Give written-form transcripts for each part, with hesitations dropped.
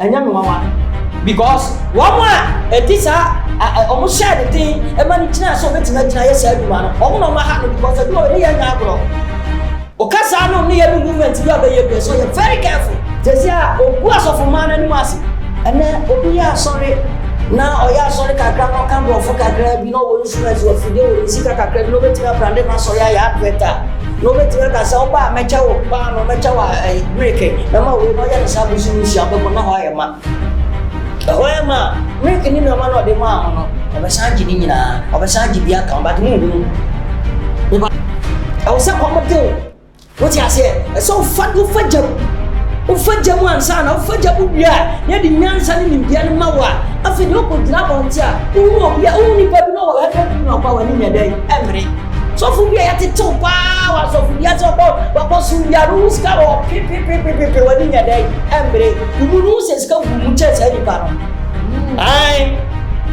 anya me wawa because wama etisa almost share the thing e man china so betima china yes aduma no omo no ma ha no because aduma we nya agro o kasa no ne ye movement ya be ye so you very careful jesia ogu asofo man anu ase ene obi ya sorry na oya sorry kakra no kan bo fo kakra bi no wo insurance wo fide wo sika kakra bi no betima brand na so ya adverta no betima ka sa oba mecha wo ba no mecha wa break na ma we no ya na sabu sinu si abebo na ho ya ma Hoema, make ni no man o de ma no. Obasanji ni nyina, obasanji bia kan ba de mu. I was a comedy. What you say? So fat you fajam. O fajam ansa na o fajam bia. Ne de nyansa ni bia ni mawa. Afi no ko dra bon tia. O bia o ni pa bi no wa ka bi no pa wa ni nyadai. Emre. So fu bia ya te to pa wa so fu bia to ba su bia rules ka o pi wa ni nyadai. Emre. Umu se ska umu che se ni pa no. Ai.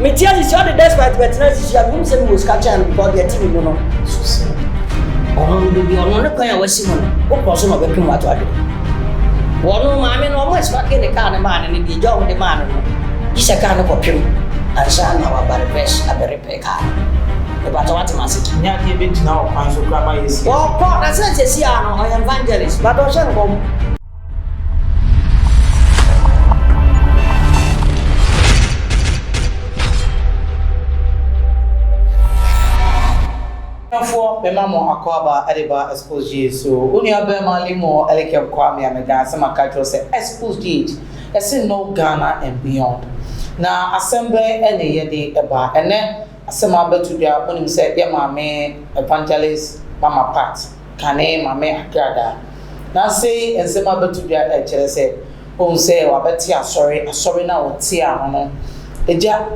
Me tia is all the despite but na si ya umu se mo ska chan because the team no. Ono bi ono ne kan ya wasi mo. O ko so no be pim wato ade. Wono ma me no mo ska ke ne ka ne ma ne bi jo de ma no. Isa ka no ko pim. Ansa na wa bare bes abere pe ka. About what must nya ke be tina o kan so grama yes. Oh, God, na sense si ano o evangelist. But o se no kom. For be mamo akwaba adeba Xposed so uni abe malimo eleke kwa me amega sama katro se Xposed ese no Ghana and beyond. Na assemble ene yede eba ene asema betu dia onim se ye mame evangelist mama part kane mame Agradaa na say ensema betu dia e kire se on se wa beti asori na woti a no eja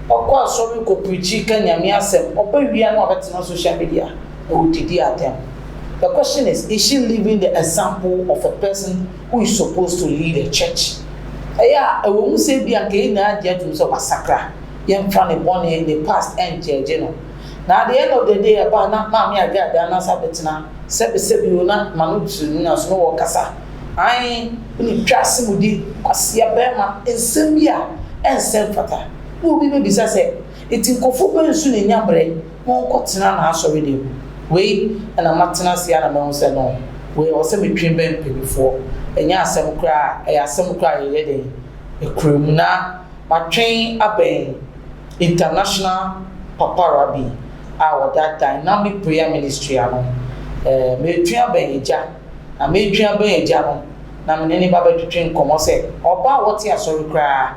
okwa asori ko preach kan nyame asem opawia na wabeti na social media o didi atem. The question is she living the example of a person who is supposed to lead a church? Yeah, I won't say be a gay na jet so massacre. Yem from the born in the past and no. Now at the end of the day, about not mammy Agradaa na sabetina, sebi na manutu na snow kasa. I ni trust mudi kwasia bema ensembia ensem who be maybe say it in kofuba nsu ne nyambre won kotena na asori dem we na matena sia na me say no we o say metwin ben before enya asem kra ye den ekrum na matwen aben international papa Rabbi our that dynamic prayer ministry ano me twa ben eja na me twa ben eja no na me ne baba twetwen komo say oba woti asori kra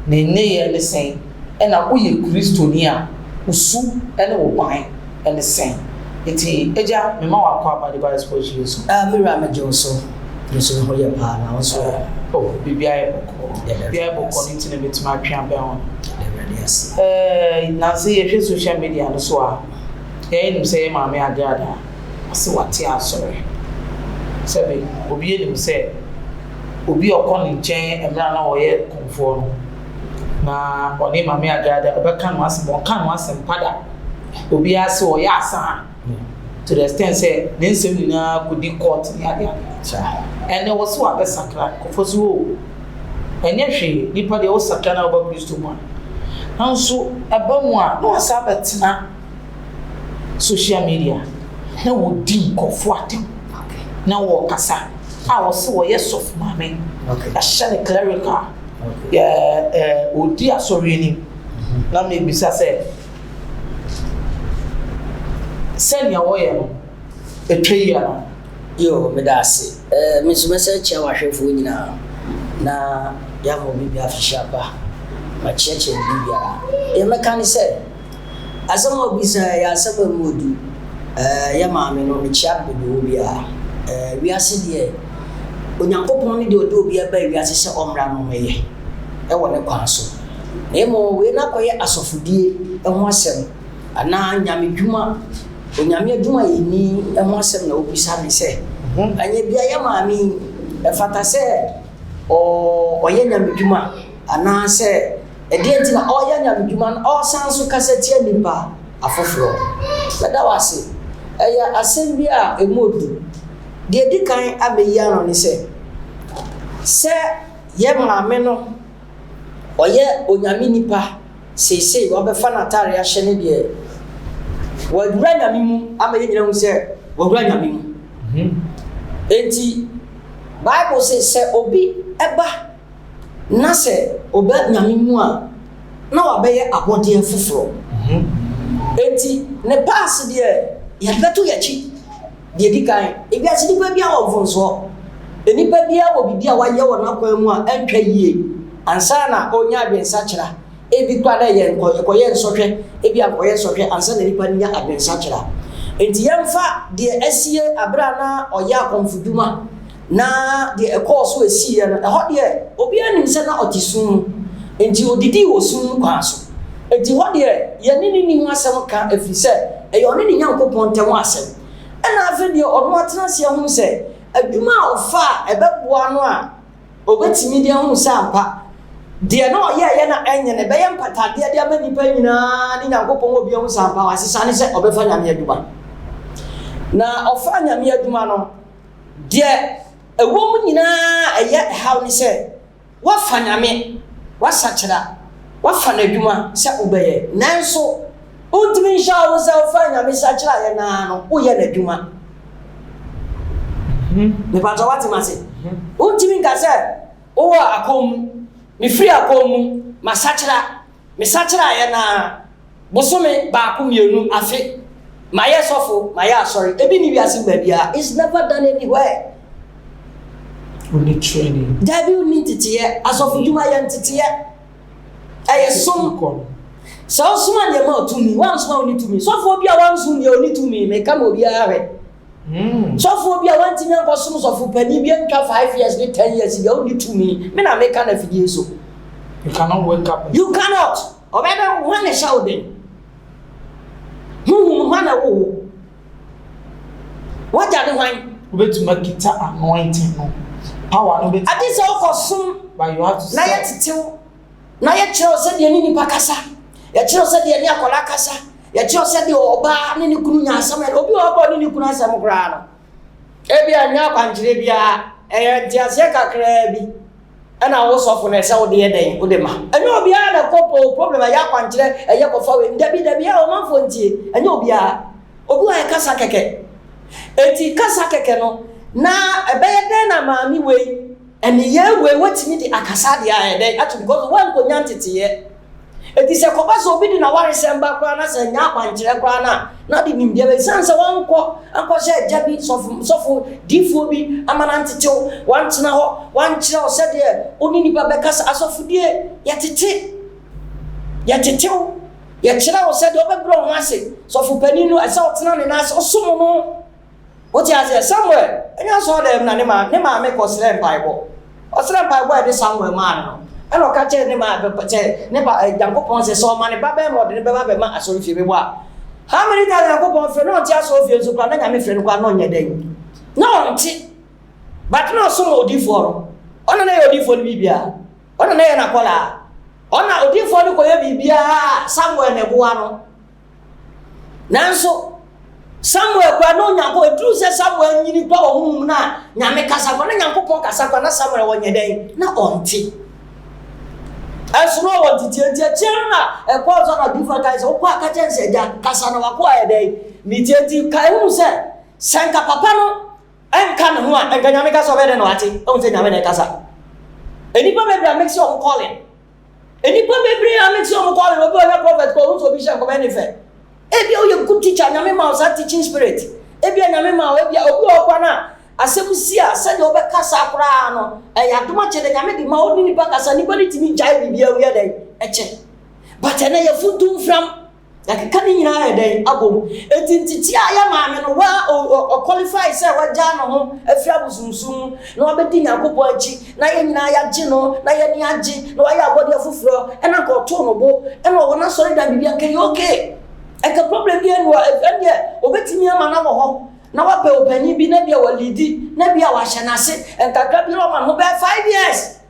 ne ye ne sen ena oye Kristoni a usu ene wo ban ene sen eti eja me ma wakwa ba de ba Xposed so me ra me joso yeso ho ye pa na so bibia e boko ni tine betima twa be on yes na say ye social media no so a ye nim say ma me Agradaa ase wate asori sebe obi nim say obi okon nchen emra na wo ye konfo no na oni mame Agradaa obeka no asem pada obi ase o ya asa to the extent say den sem ni na kudi court ni ade ene wo so abesakra kofoso o enye hwe nipa de o sakra na oba Kristo mu nanso eba mu a no asa betina social media na wo di kofo atem na wo kasa a wo se wo yes of mame a shane clerical odi asori ni na me bisa se nya wo ye no etwe ya no yo me da se me so me se che wa hwefo nyina na ya mo bi afisha ba ma cheche bibia e me kan se asamo bisa ya asaba modu ya ma me no me chia bedo bia wi ase de onyankopon ni de odo bia ba wi ase se omra no meye e wone kwan so na emo we na koye asofudie e ho asem ana nyame dwuma onyame adwuma yini e ho asem na obisa me se anye bia ya maami e fata se oye nyame dwuma ana se e de ntina oye nyame dwuma o san so kaseti nipa afoforo bada wase e ya asem bia emodu de dikan abeyi ano ni se ye maame no oye onyame nipa sese wo be fa natare ahye ne de wadura nyame mu ama ye nyina hu se wadura nyame mu enti Bible says obi eba na se oba nyame mu a na wabeye abode foforo enti ne pass de ye beto yachi de dikan ebi asidi pa bia wo vonso enipa bia wo bibia waye wo na kwa mu a antwa yie ansa na onya abensa kira ebi kwa da ye koye nsɔhwɛ ebi akoye nsɔhwɛ ansa na nipa nya abensa kira enti yemfa de asie abra na oya konfuduma na de ekɔso asie na ɛhɔ de obi anim sɛ na ɔtisum enti odidi wo sum kwa so enti hɔ de ye ni ho asɛm ka afiri sɛ ɛyɛ ɔne ne Nyankopɔn ntɛm asɛm ɛna afi de ɔno atena se ho sɛ adwuma ofa ɛbɛboa no a obetimi de ho sɛ ampa de no ye na enye ne be ye mpatade de aba nipa nyina ni Nyankopɔn obi ho sɛ ampa wasesa ne sɛ ɔbɛfa nyame adwuma na ɔfa nyame adwuma no de ewom nyina ɛyɛ haw ne sɛ wafa nyame wasakyera wafa na adwuma sɛ obɛyɛ nanso ontimi nhyɛ wo sɛ ɔfa nyame sakyera yɛ na no woyɛ na adwuma me pato wati mase ontimi nka sɛ wo akom me free akom masakyera yɛ na bosome ba akom yenu afi maye sofo maye sorry ebi ni wiase babia it's never done anywhere only training that you need to tie asofu dwuma yɛ ntete ɛyɛ som so suma de ma otumi wan suma oni tumi sofo bia wan sum de oni tumi me ka mo bia hwe sofo bia wan tinya ko sum sofo pani bia ntwa 5 years ni 10 years de oni tumi me na me ka na fidie so you cannot wake up you cannot obeda one shouting hwana wo what are the wine obetuma kita anointing no power no bet ati so kosum but you have to na yetitew na ye kyerɛ sɛ de ni nipa kasa ye kyerɛ sɛ de ni akola kasa ye kyerɛ sɛ de oba ne ni kunu nya asɛm obi oba ne ni kunu asɛm kra no ebi anya kwankyere bia ntiase kakra bi ana wo sofo na sɛ wo de yɛden wo de ma anya obi a na kopo problem ya kwankyere ɛyɛ kofa we ndabi a o manfo ntie anya obi a kasa keke eti kasa keke no na ɛbɛyɛ den na maami we and ye we watimi di akasa de ayede atu because one ko nyantete eti se ko ba so obi di na ware semba kwa na se nya kwankyere kwa na di nim dia be sanse wan ko anko se jabi sofu difo bi amanantetew wan tena ho wan kyerɛ o se de oni nipa be kasa asofu die yatetew ya kyerɛ o se de obebro ho ase sofu pani no asa o tena ne na ase osom no what you say somewhere enya so dem na ne ma me ko sere Bible osere Bible e de somewhere man no e no ka che ne ma be che ne ba Yankopon se so ma ne ba be mo de ne ba ma asori fie be bo a how many times Yankopon fe no ti asori fie so kwa na nyame fe no kwa no nya den no nti but no so mo di for ona na ye odi for ni bibia ona na ye na kola ona odi for ni ko ye bibia somewhere ne bo ano nanso Samuel kwa no nyanko edru se Samuel nyini pa ohum na nyame kasa kwa na Nyankopon kasa kwa na Samuel wonye den na onti aso wonti tie na e kwa so na different guys o kwa ka chense ja kasa na wa kwa e den ni tie kai hu se sanka papa no enka ne ho a enka nyame kasa obede na wate o se nyame na kasa enipa bebre make sure calling enipa bebre make sure calling obi o prophet ko so bishop ko benefe ebi o ye good teacher nyame ma o sa teaching spirit ebi nyame ma o ebi obi okwa na asemusi a se de obekasa akra no ya doma che de nyame di ma o ni pa kasa ni bani timi jai bibia wi den eche but na ye futu fram ya ka ni nyina ya den abom etintiti a ya ma me no wa o qualify se wa ja no ho afia busunsum na obedi Nyankopon achi na ye nyina ya gi no na ye ni agi na wa ya body afufuro e na ko to no bo e na wo na sorry da bibia ke okay eka problem bi enu ende obetimi ama na wo ho na wa pe opani bi na bia wa lidi na bia wa hyenase enkakra bi ro ma ho be 5 years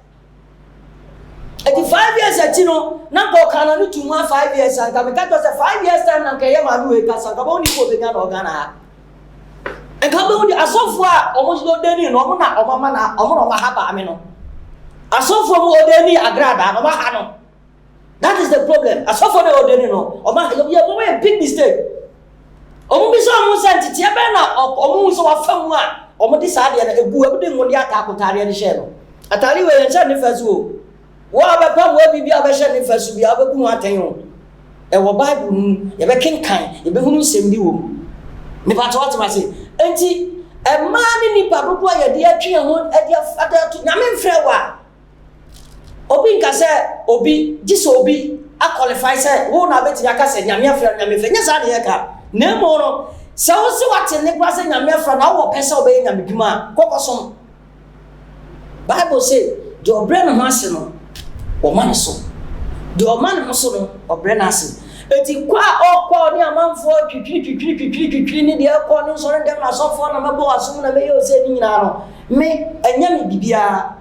eti 5 years atino na ko kana no tumu 5 years anka me ka to say 5 years time na ke ma nu e ka sanka bo ni ko be ga na ogana enka be odi asofo a omo so deni no omo na omo ma na omo no ma ha ba me no Asofo mu odeni Agradaa no ma ha no. That is the problem. Asofo na odeni no. O ma a big mistake. Omo bi so omo sent tie be na omo so wa fam a omo di sa de na egu ebu de ngoni ata akotare ne she no. Atari we yen sha ne fasu o. Wo abepam wo bibia be she ne fasu bia abeku ho aten o. E wo Bible nu ye be kenkan ye be hunu sem bi wo. Ne pa to what ma say. Enti e ma ni nipa dodo ye de atwe ho e de ada to nyame mfre wa. Obi nka se obi gise obi a qualify se wo na beti aka se nyame afra nyame fe nya sa de ye ka na mo no se wo se wate ne kwa se nyame afra na wo pese obe nyame dwuma kokosom Bible say the obre no ase no o man so the o man so no obre na ase eti kwa okọ ni amanfo twitwi ni de akọ ni so dem na so fo na mebo asum na me yo se ni nyina no me anya me bibia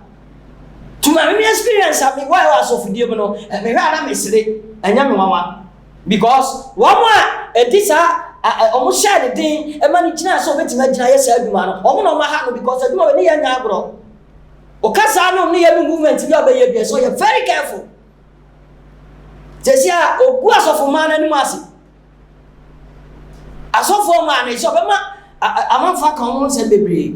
to my experience I why was of die no me hwa na mesire anya me wawa because one more etisa omo share the thing e mani gina so betima gina yes aduma no omo no ma ha no because aduma we ne ya nya agro o kasa no ne ya movement bi obaye bi so you very careful jesia ogu asofo man ani masi asofo man e so be ma amanfa kan won se bebre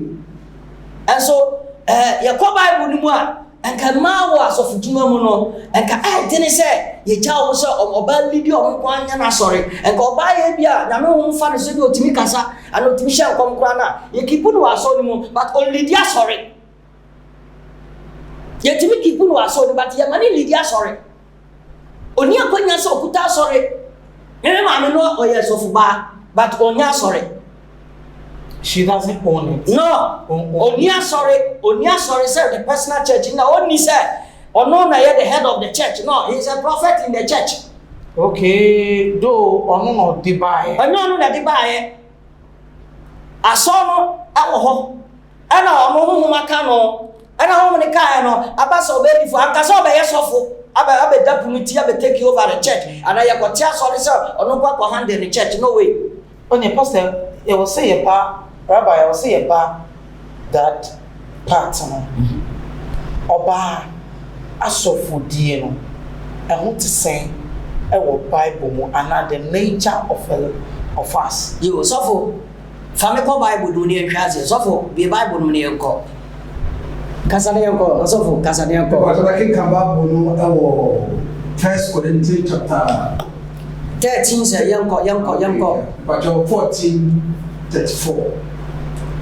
and so ya ko Bible ni mu a enka ma wo asofu djuma mu no enka dene se ye ja wo se oba lidi o nko anya na sori enka oba ye bia nyame wo mfa ne so bi otimi kasa ana otimi hye nkom kra na ye kipu no aso ni mu but only dia sorry ye timi kipu no aso ni but ye mani lidia sorry oni akonya se okuta sorry me ma me no o ye sofu ba but onya sorry. She doesn't own it. No. Onia sorry, sir. The personal church. Now, only say, no, na the head of the church. No, he's a prophet in the church. Okay, though, no, Dubai. No, Dubai. I saw no, I know, Makano, and I know the car. I pass obey for Akaso by Yasofo. I bet that committee, I bet take you over the church. And I got tears sorry, sir, or no papa hand in the church. No way. Only pastor, it will say about. Rabbi, I will say about that part. Oba asofodie no. I want to say our Bible mo and the nature of us. You sofo. Family Bible do ni enhwaze. Sofo, be Bible no ni enko. Kasa na enko, sofo, kasa na enko. Because I can come back no 1 Corinthians chapter 13 say yanko. But 14:34.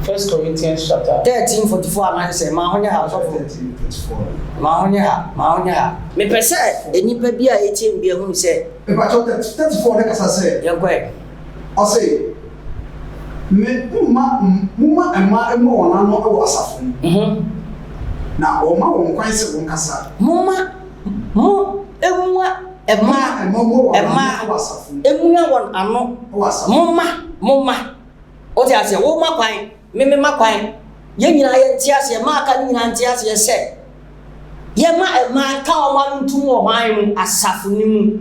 1 Corinthians chapter 13:44 and I say ma honya ha so 13:34. ma honya me pese enipa bi a etie bi ehunu se But 34 na kasa say yanko I say me muma ema wona no e wo asafo na o ma won kwan se won kasa muma emua won ano muma o ti ase wo ma kwan me ma kwan ye nyina ye nti ase ma aka nyina nti ase se ye ma ka o ma ntum o man mu asafo ni mu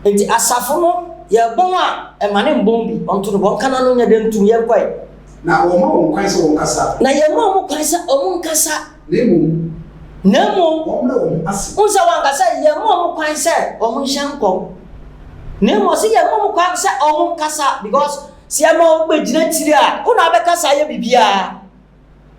enti asafo no ye bon a e ma ne mbon bi onto no bon kana no nya de ntum ye kwai na o ma won kwan se won kasa na ye ma mo kwan se o mo nkasa nemo ase unsa wan kasa ye mo kwan se o mo hyankom nemo se ye mo kwan se o mo nkasa because si ama gbe jina tiri a una be kasa ye bibia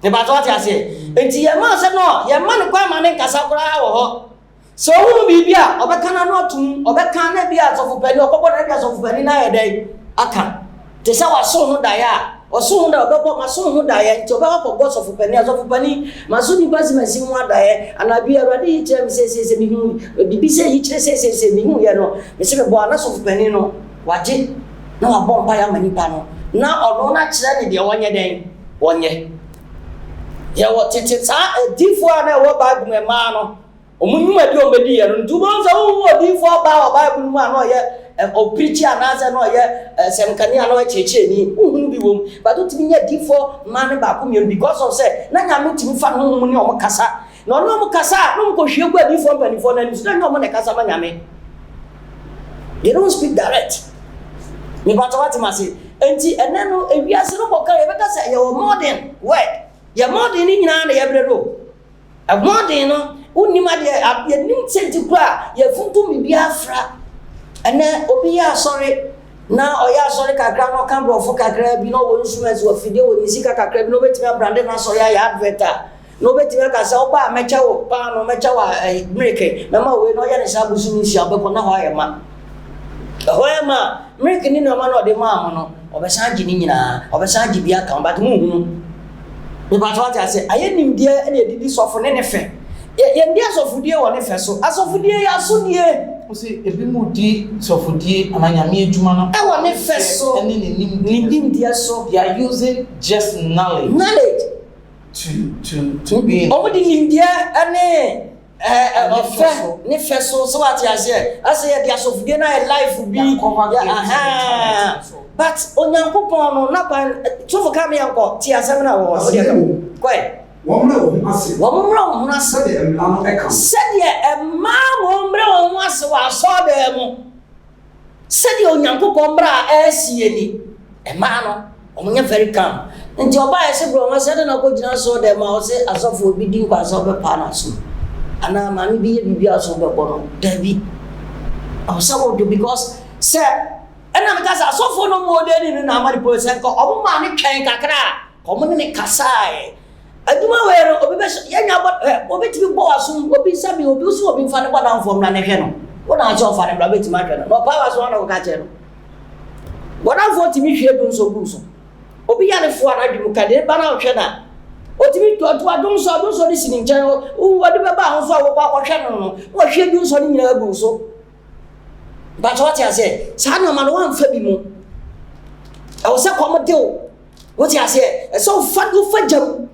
ne ba to ase enti ye ma se no ye ma ne kwa ma ne kasa kura wo ho so hu bibia obeka na no tum obeka na bia sofu pani okobọ na bia sofu pani na ye dai aka te sa wa so hu da ya o so hu da obebo ma so hu da ya enti obeka ko sofu pani ma so ni basi ma si hu da ya anabi awade yi chere se mi hu bibi se yi chere se mi hu ye no me se be bo ana sofu pani no waje na wa bomba ya manipa no na ono na kire ne de wonye den wonye ye wo tete sa difo na wo Bible me ma no omunyuma bi o medi ye no ntubo nza wo difo ba o Bible mu ano ye o preacher anaza no ye semkani ano cheche ni uhunu bi wom but o timi nya difo ma ne ba ko mi because of say na nya me timi fa no mu ni o kasa na ono mu kasa no ko hwe gwa difo mpanifo na ni so na nya o ne kasa ma nya me they don't speak direct. Me bato what masi enti ene no ewiase no boka ye beka say ye modern word ye modern ni nyina na ye brero a modern no unima de ye nim senti kwa ye funtu mi bia fra ene obi ya sorry na oya sorry kakra no kan brofo kakra bi no wo instruments wo fide wo nisika kakra bi no betimi brand na sorry ya adverta no betimi ka sa oba mecha wo pa no mecha wa mreke na ma we no ya ne sa busu ni sia beko na ho ayema mreke ni no ma no de ma no obesan gi ni nyina obesan gi bia kan but mu hunu e ba to ase aye nim de ene edidi sofo ne fe ye ndi asofudie wo ne fe so asofudie ya so die o se ebi mu di sofudie amanyame adwuma no e wo ne fe so ene ne nim dia so they are using just knowledge to be o di nim dia ene ne fe so so what ya say ase ye dia sofudie na life bi ya but onyankopon no na pa sofo ka me yanko ti asem na wo de ko Womre wo ase. Womre wo ase de emla no eka. Said ye emma womre wo ase wa so de mu. Said ye onyankopon bra asie ni. Emma no omunye very calm. Nti oba ese bro ma said na ko gina so de ma o se asofo obi din kwa so be pa na so. Ana ma mi bi ye bibia so be bo no. Dabi. O se wo do because say ena me ka sa asofo no mo de ni na amari po se ko omo ma ni twen kakra. Komo ni kasae. Aduma wero obi be yanya obi tibi bo aso obi sabi obi usu obi mfa ne bo na mfom na ne hwe no wo na acho fa ne bra beti ma hwe no pa wa so na wo ka che no wo na fo timi hwe dun so bu so obi ya ne fo ana dwum ka de ba na hwe na o timi to adun so ni sini nchen wo wodi be ba ho so wo kwa hwe no wo hwe dun so ni nyina bu so ba cho ti ase sa na ma no wan fa bi mu e wo se ko de wo ti ase so fa jam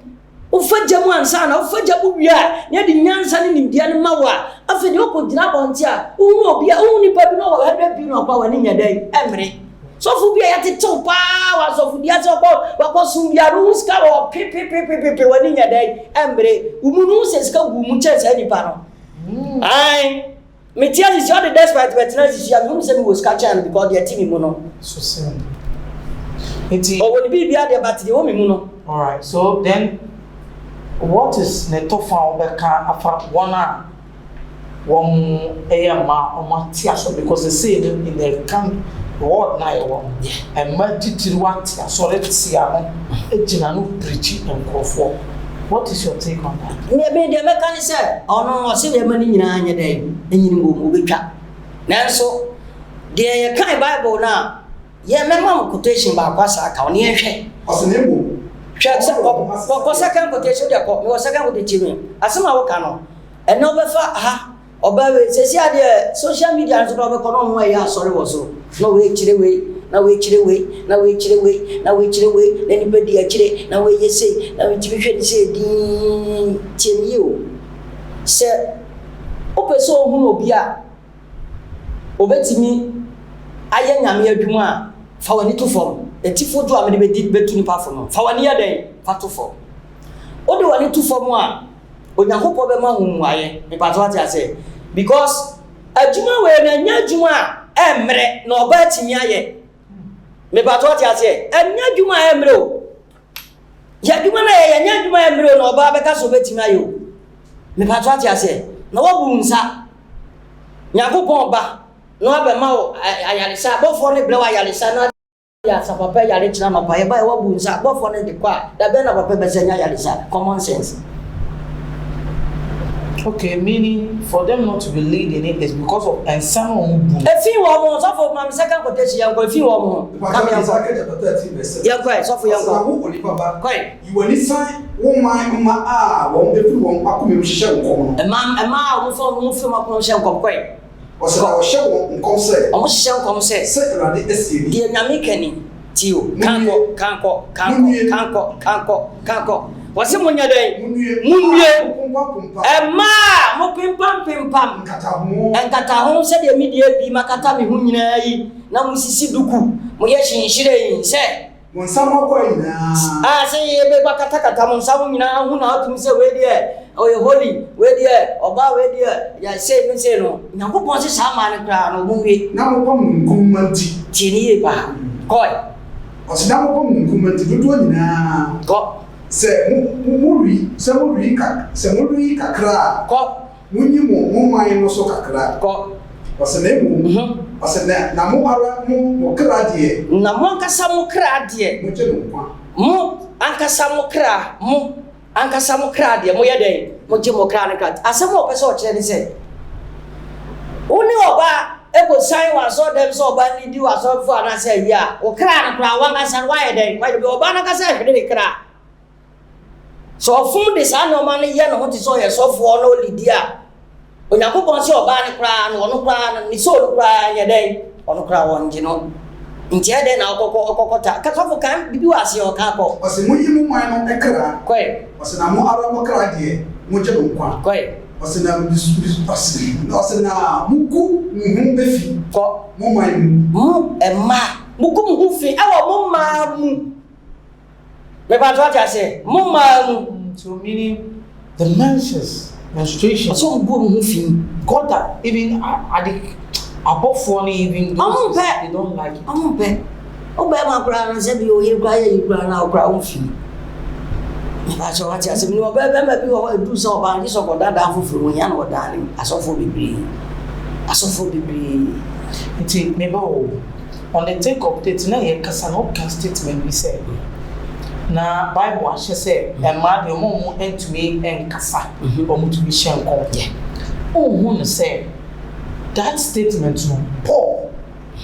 ufajamu ansana ufajamu bia nya di nyansa ni nimdia ni mawa afedi okogina bonti a unu obia uni pa bi no wa hebe bi no pa wani nya dai emre so fu bia yate to pa wa so fu dia so wa ko sum bia ru ska wo pi wani nya dai emre umunu se ska gu mu che se ni pa no ai me tia is your the despite but na is ya mu se mi was catch am because the team mu no so say eti o woni bi bia de but de wo mi mu no. All right, so then what is netofa obeka afa one eyama omatiaso because they say in the camp word na yo and matitiri watia so let's no ejina no preach enkofo. What is your take on that? Me be de meka ni say ono se de mani nyina anya dai enyini ngo betwa nanso de ye kan Bible na ye mema quotation ba kwasa ka oni ehwe Osenebo ko second quotation de ko me second quotation asema wo ka no ene obefa ha obawe sesi ade social media nso do be ko no mo ya sorry wo so no we chire we na we chire we na we chire we na we chire we na ni bedi ya chire na we yese na we chire hwe ni se di tieni o se opeso hu obi a obetimi aye nyame adwuma fa wani to fom etifo do amede betu ni pa fo no fa wani ya den fa to fom o de wani to fom a onyakopo be ma hu aye me pa to ase because adwuma we na nya adwuma emre na oba atimi aye me pa to ase enya adwuma emre o ya adwuma na ye nya adwuma emre na oba be ka so betimi aye o me pa to ase na wo bu nsa nyakopo ba no abema o ayalisa bofo ne blewa ayalisa na ya sa papa yale china no pa ye ba wo bunza bofo ne de kwa da be na papa bezanya ayalisa common sense. Okay, meaning for them not to be leading it is because of ensano mbu. Efi wo mo so for my second quotation yanko efi wo mo come here chapter 13 verse 7 yanko so for yanko wo olipa ba kai iwani san wo man ma wo efi wo akome hihye nkom no ema wo fo makon hye nkom kai Osa o hye wo nkom se o hye nkom se se Awurade asie ni die nyame kani tio kanko wase munya dai munye ema mo pimpam enkata ho se de mi die bi makata mi hu nyina yi na musisi duku mo ye shinshire yi se mo nsamo kwa ina se ye be bakata mo nsamo nyina hu na otum se we die oye holy we die oba we die ya se mi se no nyakopon se sama ne kra no munwe na mo pam nkumanti tini ye ba koi osida mo pam nkumanti dodo nyina ko se muri kakra ko munyi mo man no so kakra ko wasene mu wasene na mo ara mo kra de na mo ankasa mo kra de mo je no kwa mo ankasa mo kra mo ankasa mo kra de mo ye den mo je mo kra ne kra asem o pese o kire ni se oni oba ego sign wa so dem so oba ni di wa so fu ana se ya o kra na kra wa ankasa wa ye den wa de oba na ankasa hwede ne kra so fun de sa no man ye no ho ti so ye so fu no lidia Onyankopon se oba ne kra no ono kra ni so no kra ye den ono kra won ji no nti ade na okokota ka so fu kan bibi wa se o ka ko wase munyi mo man no ekra koi wase na mo ara mo kra de mo je no kwa koi wase na wase na muku muhu befi ko mo man mu ema muku muhu fi awo mo ma mu me ba to ati ase mo ma mu So meaning the menstruation. so go muhu fi God that even at the above one even those they don't like it. I'm be o be ma kura na se bi o yiri kura ye kura na kura o fi me ba so ati ase mi o be ma bi o do so ba ni so ko dada fufuru wo ya na o da ni asofo bibiri It maybe on the take of it na ye kasa no can statement we say na Bible ahye say e ma de mo entumi enkasa o mo to be shenko hu no say that statement no Paul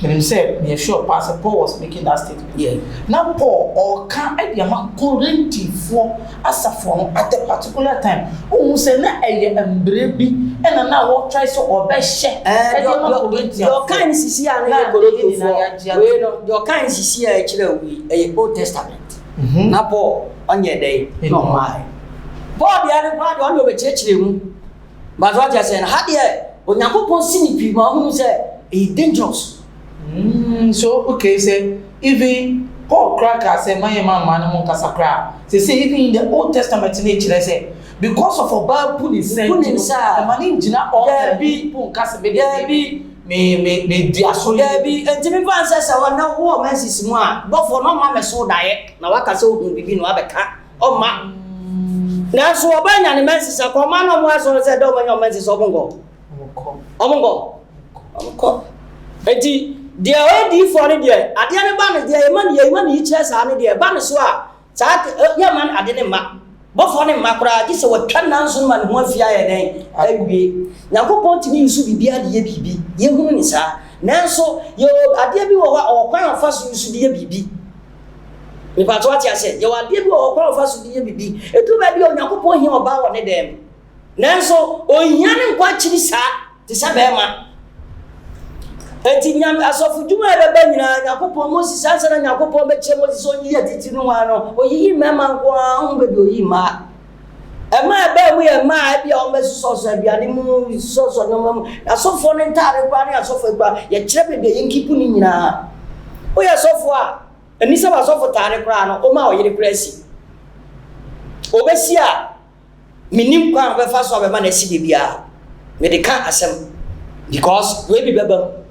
when he said me sure Pastor Paul was making that statement now Paul or can e dey ma Corinthians for asafo at a particular time hu say na eye embre bi and na what try so or be share your kind sisi a na Corinthians for we no your kind sisi a kire we Old Testament na Paul onye dey no mai Paul dia ne kwa do be chechire mu but what you say na ha dia Onyankopon sinipi ma hu say e dangerous so okay say even Paul cracker say man no mo kasa kra say even in the Old Testament na chire say because of a bad put his sense man jina all the people kasa be me dia so there be entimi fan say na wo man sisi mu a bofo no ma me so dae na waka say ohun bibi no abeka o ma na so obanya ne man sisi ko ma no mo aso say do man man sisi obongo enti dia we di for ne dia ade ne ba ne dia e ma ne chire sa ne dia ba ne so a sa ya man ade ne ma bofo ne makura gi se watwa nanso ma ne ho afia ye den awie Yakopon timi yusu bibia de ye bibi ye hunu ni sa nanso yo ade bi wo wa kwan ofa so yusu de ye bibi me pa to ati ase yo ade bi wo kwan ofa so de ye bibi etu ba bi Yakopon hi oba wo ne dem nanso ohia ne nkwa chiri sa te sa be ma enti nyam asofu djuma e be nyina Yakopon Moses ansa na Yakopon be che Moses onyi ye titi no wa no oyi mema nkwa hu be bi oyi ma ema be mu ye ma bia o meso so aduane mu so no asofo ne ntare kwa ne asofo gba ye kire be de yinkipu ni nyina o ye asofo a eni se ba asofo tare kwa no o ma o yire presi obesi a minim kwa be fa so be ma na si bia me de kan asem because we be beba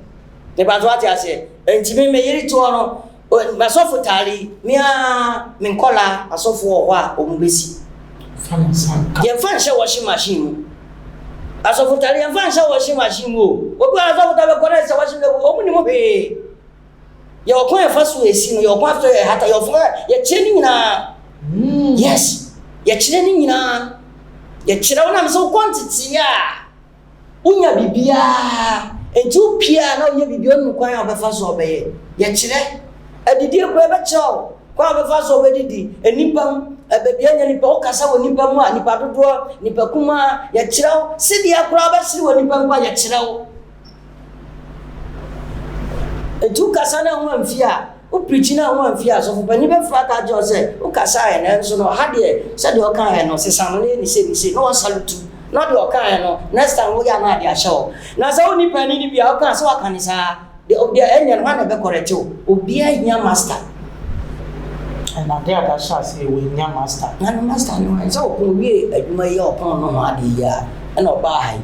ne ba to ati ase enti me yiri to no asofo tare me a me nkola asofo o wa o mu besi ye fan sha washing machine aso futali ye fan sha washing machine obi aso futabe kore sha washing o mu ni mo be ye okon ye fasu esi no ye okon after hata ye fa ye cheni na yes ye cheni nyina ye chira wona me so quantity ya unya bibia enju pia na ye bibia onu kwan obefa so obeye ye chire adidi ekwe be cho kwa obefa so obedidi enipam ebebia nya nipa okasa wo nipa mu a nipa dodo nipa kuma ya chirawo sidi akura ba siri wo nipa kwa ya chirawo eju kasa na ho amfia o preach na ho amfia so fo bani be frata jo se o kasa e na nso no ha de se de o kan e no se sam ni se no salutu no de o kan e no next time wo ya na de ahye na se o nipa ni bia o kan se wa kan sa de o bia enya no na be correct o bia nya master. And I dare that shall say we nya master. Na master no so ko wie adwuma ye opon no ade ya e na oba hai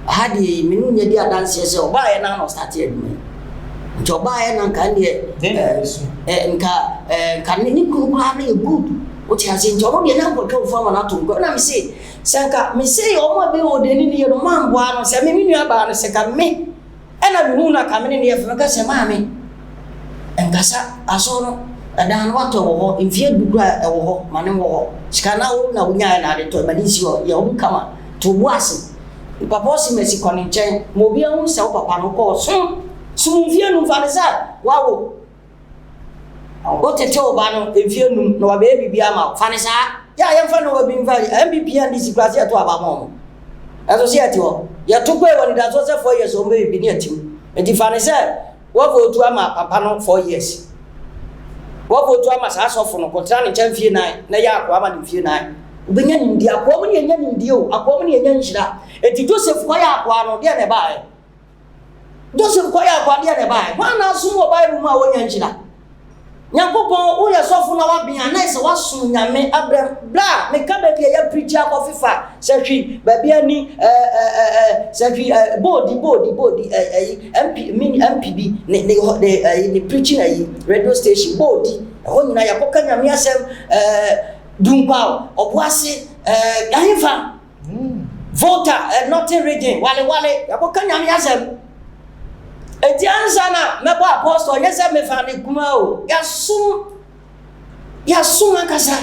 ade menu nya di adanse se oba ye na no start adwuma nti oba ye na kan de nka ni kura na e good o ti ase nti obo de na ko ko fama na to ko na mi say Senka me say omo be o de ni ye no man boa no se me nua ba no se ka me ena me hu na ka me ne ye fe ka se ma me enkasa aso no dan wato wo mfie dugura wo ho mane wo ho sika na wo na wonya na de to manisi ho ye wo kama to buase papa si mesi koni nchen mo bia hu se wo papa no ko so mfie nu fa ne sa wawo o tete o ba no mfie nu no wa be bibia ma fa ne sa ya ye mfa no wa bi mfa MBP and this class ya to aba mo aso si ati ho ya to gbe woni da so se 4 years o me bi ni atim enti fa ne sa wo votu ama papa no 4 years wo votu ama sa so fo no kontra ne nchen fie nan na ya akwa ama ne fie nan ubenya ndi akwa mo ne nya ndi o akwa mo ne nya nhyira enti Joseph kwa ya akwa no de na ba Joseph kwa ya akwa de na ba wa na so mo Bible ma wo nya nhyira Nyankopon wo ye sofo na wa bia na se wa so nyame Abraham bla me ka ba bia ya preacher ko fifa se hwi ba bia ni se hwi body MPB ne preaching ayi radio station body ho nyina ya ko ka nyame asem dumpa obuase yanfa voter nothing reading wale ya ko ka nyame asem eti ansana mebo apostle yesa me fa ne kuma o ya sum akasa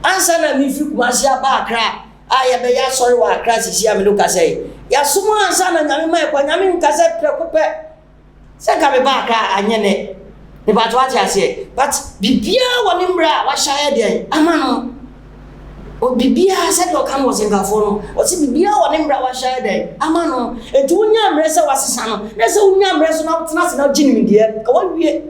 ansana mi fi kuma sia ba akra aya be ya sorry wa akra sisi am lo kasa ya sum ansana nyame mai kwa nyame nkasa prekope se ka me ba akra anyene ne ba to ati ase but bibia woni mra wa shaye de amano o bibia se do kan wo singafo no o si bibia woni mra wa shaye de amano etu unya mra se wasesa no na se unya mra so na tena se na gini de ka wa wie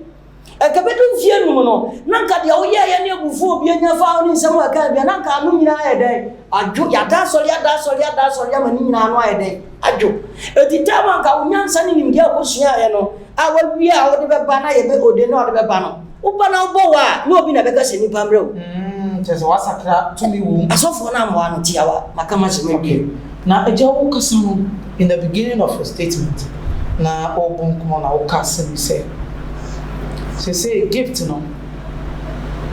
ka bedu fie nu no na ka de o ye ye ne abufu obi anya fa oni nsem aka bia na ka anu nyina aye de adwo ya da sori ma ni nyina anu aye de adwo etita ma ka unya nsa ni nimdia akosua aye no a wa wie a wo de be ba na ye be ode no de be ba no wo ba na wo wa no obi na be ka se ni pamre o just wasakra to me wo asofo na mo anu tiawa makama se me na eja wo kasa no in the beginning of your statement na obon kuma na wo kasa mi say gift no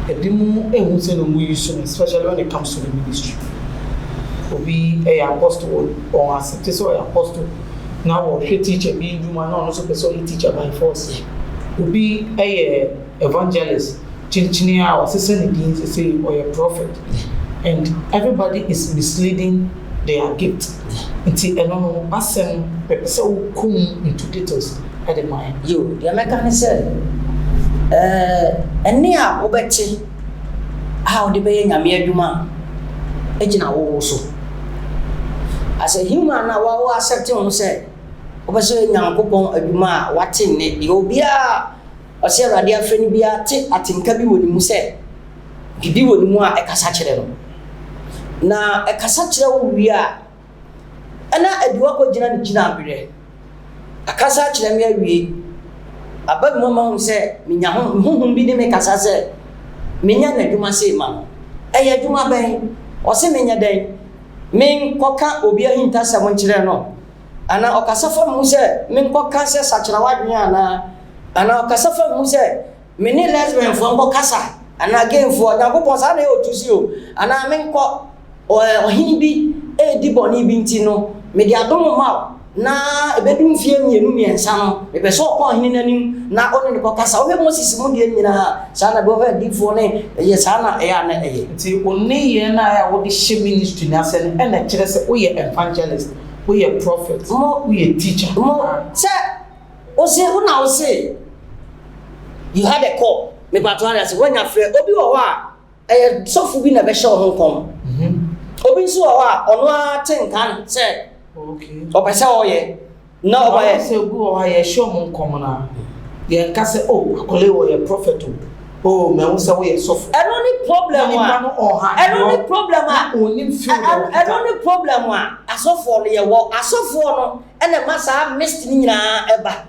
edimu ehun se no mu use especially when it comes to the ministry obi apostle or accept so apostle na wo teacher bi nduma na no so person teacher by force obi evangelist chinchini a wasese ne din say or a prophet and everybody is misleading their gift until eno asem pepese kum into details at the mind you the american say eni a obeti how de be nyame adwuma ejina wo so as a human na wa accept on say obeso nyankopon adwuma wate ne de obia ose Awurade afrani bia te atenka bi woni mu se bibi woni mu a ekasa kire no na ekasa kire wo wi a ana adiwa ko gina ni gina abere akasa kire me awie ababi mo ma hu se minya hu bi de me kasa se minya na dwuma se ma no eya dwuma ben ose minya den men koka obi ahinta se mo kire no ana okasa fa mu se men koka se sakira wadwen ana okasa fa mu se meni lesbian fo ngo kasa ana game fo Nyankopon sa na e otusi o ana men ko ohini bi di boni bi ntino me di adom ma na ebedum fie mienu miensa no me be so ko ohini nanim na oni ne ko kasa o be Moses mu die nyina sa na be ho di fo ne ye sa na ya na ye nti onni ye na ya wo di she ministry na se ne na kire se wo ye evangelist wo ye prophet wo ye teacher se o se una o se you had a call me patwara se wanya frɛ obi wo a sofu bi na be show ho kom obi nso wo a ono a tenkan se okay o pese o ye na o ba ye se obi wo a ye show ho kom na ye nka se akole wo ye prophet o me wo se wo ye sofu any problem a asofo no ye wo asofo no ene masa mist ni nyina eba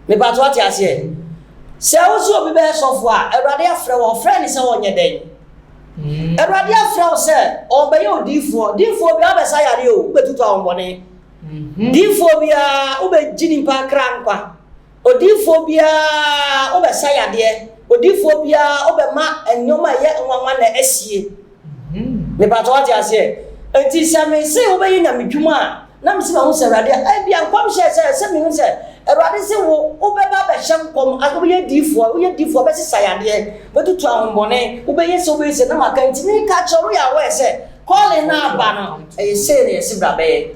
me patwa ti ase se wo so obi be sofo a Awurade afrɛ wo friend se wo nye den Awurade afrɛ wo se o be ye odifo bi abesa yare o betutu awonbone difo bia wo be jini pa kra nkwa odifo bia wo be sayade odifo bia wo be ma enyoma ye nwanwa na asie me patwa ti ase enti se me se wo be nya medwuma na me se ma ho se Awurade a bia nkom hye se me hu se Awurade se wo be ba be hye nkom ago ye difo be se sayade betutu ahombone wo be ye se wo be se na maka enti ni ka choro ya we se calling na aba no e se ne se brabe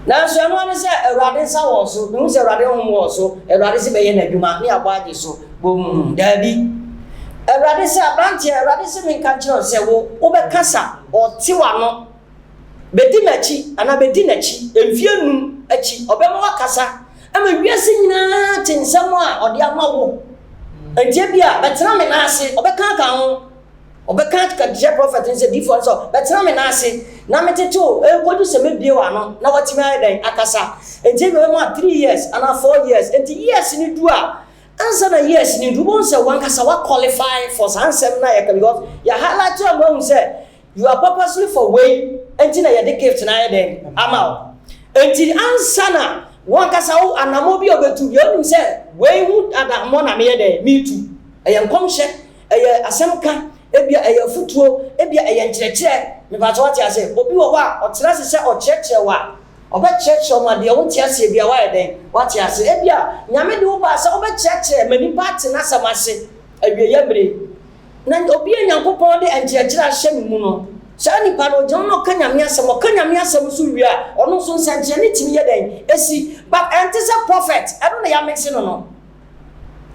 na so no ne se Awurade sa wo so me hu se Awurade ho wo so Awurade se be ye na adwuma ni abo age so bom dabi Awurade se abrantie Awurade se me ka chiro se wo be kasa o tiwa no bedi nachi ana bedi nachi emfie num achi obema wakasa ama wiase nyina tensam a ode amawo entie bia betena me na ase obeka ka ho obeka ka je prophet nse different so betena me na ase na meteto kodu se mebie wa no na watimi adan akasa entie be ma 3 years ana 4 years enti years ni du a ansa na years ni du bon se wankasa wa qualify for sansem na ya because ya highlight am say you are purposely for way enti na ya de gift na ya den ama enti ansa na wankasa wo anamo bi obetu ye onim se way hu adamo na me ya den me too eya nkomhye eya asemka ebia eya futuo ebia eya nkyerɛkyerɛ me ba to ate ase obi wo wa otena se o kyerɛkyerɛ wa obe kyerɛkyerɛ ma de wo tia se bia wa ya den wate ase ebia nyame de wo ba se obe kyerɛkyerɛ mani party na samase awie yamre na obi enyankopɔn de nkyerɛkyerɛ ahyɛ me mu no sa ni pa no jon no kanyame asɛm so wi a ɔno so nsankyerɛ ne timi yɛ den esi but ante se prophet ɛno na ya mix no